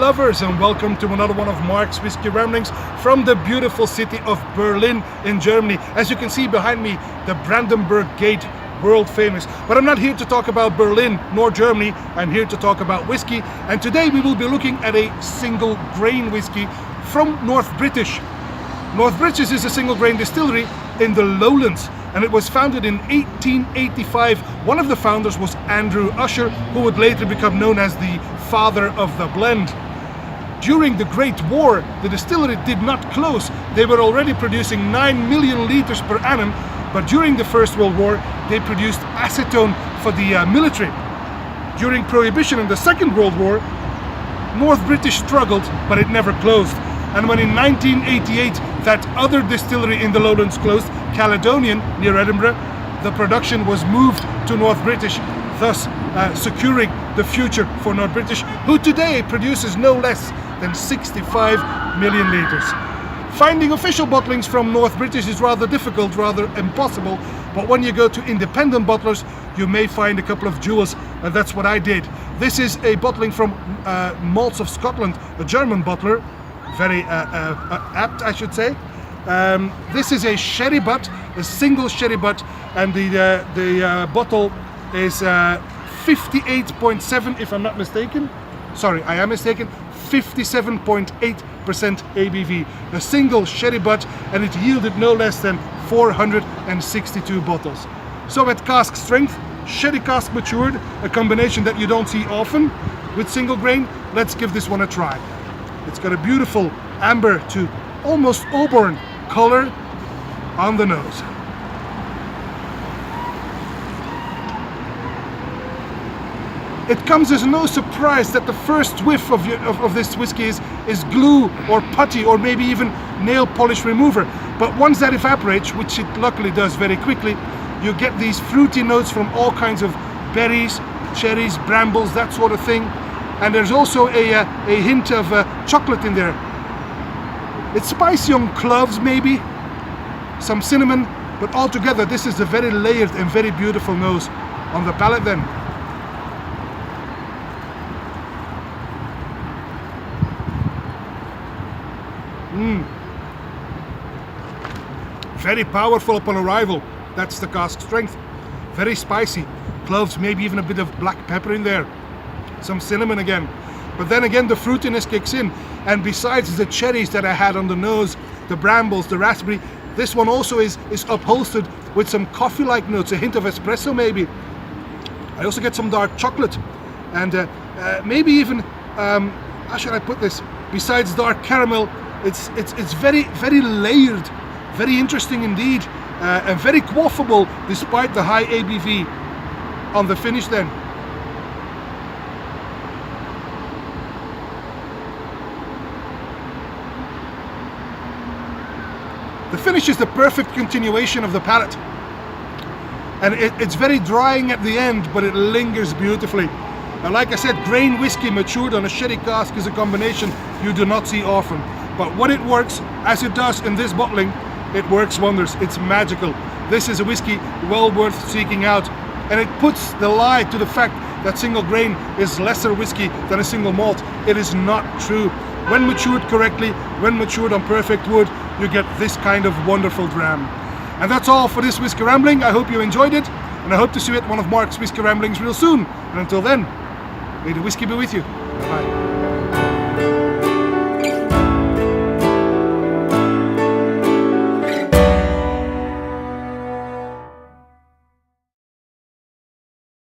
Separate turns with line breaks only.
lovers, and welcome to another one of Mark's Whiskey Ramblings from the beautiful city of Berlin in Germany. As you can see behind me, the Brandenburg Gate, world famous. But I'm not here to talk about Berlin nor Germany, I'm here to talk about whiskey, and today we will be looking at a single grain whiskey from North British. North British is a single grain distillery in the Lowlands, and it was founded in 1885. One of the founders was Andrew Usher, who would later become known as the father of the blend. During the Great War, the distillery did not close. They were already producing 9 million litres per annum, but during the First World War, they produced acetone for the military. During Prohibition in the Second World War, North British struggled, but it never closed. And when in 1988 that other distillery in the Lowlands closed, Caledonian near Edinburgh, the production was moved to North British, thus securing the future for North British, who today produces no less than 65 million litres. Finding official bottlings from North British is rather difficult, rather impossible, but when you go to independent bottlers, you may find a couple of jewels, and that's what I did. This is a bottling from Malts of Scotland, a German bottler, very apt, I should say. This is a sherry butt, a single sherry butt, and the bottle is 58.7, if I'm not mistaken. Sorry, I am mistaken. 57.8% ABV. A single sherry butt, and it yielded no less than 462 bottles. So at cask strength, sherry cask matured, a combination that you don't see often with single grain. Let's give this one a try. It's got a beautiful amber to almost auburn color on the nose. It comes as no surprise that the first whiff of this whiskey is glue or putty or maybe even nail polish remover. But once that evaporates, which it luckily does very quickly, you get these fruity notes from all kinds of berries, cherries, brambles, that sort of thing. And there's also a hint of chocolate in there. It's spicy on cloves maybe, some cinnamon, but altogether this is a very layered and very beautiful nose on the palate then. Very powerful upon arrival, that's the cask strength. Very spicy, cloves, maybe even a bit of black pepper in there. Some cinnamon again, but then again the fruitiness kicks in, and besides the cherries that I had on the nose, the brambles, the raspberry, this one also is upholstered with some coffee-like notes, a hint of espresso maybe. I also get some dark chocolate, and maybe even how should I put this? Besides dark caramel, it's very layered, very interesting indeed, and very quaffable despite the high ABV on the finish then. The finish is the perfect continuation of the palate, and it's very drying at the end, but it lingers beautifully. Now, like I said, grain whiskey matured on a sherry cask is a combination you do not see often, but when it works, as it does in this bottling, it works wonders. It's magical. This is a whiskey well worth seeking out, and it puts the lie to the fact that single grain is lesser whiskey than a single malt. It is not true. When matured correctly, when matured on perfect wood, you get this kind of wonderful dram. And that's all for this Whiskey Rambling. I hope you enjoyed it, and I hope to see you at one of Mark's Whiskey Ramblings real soon. And until then, may the whiskey be with you. Bye-bye.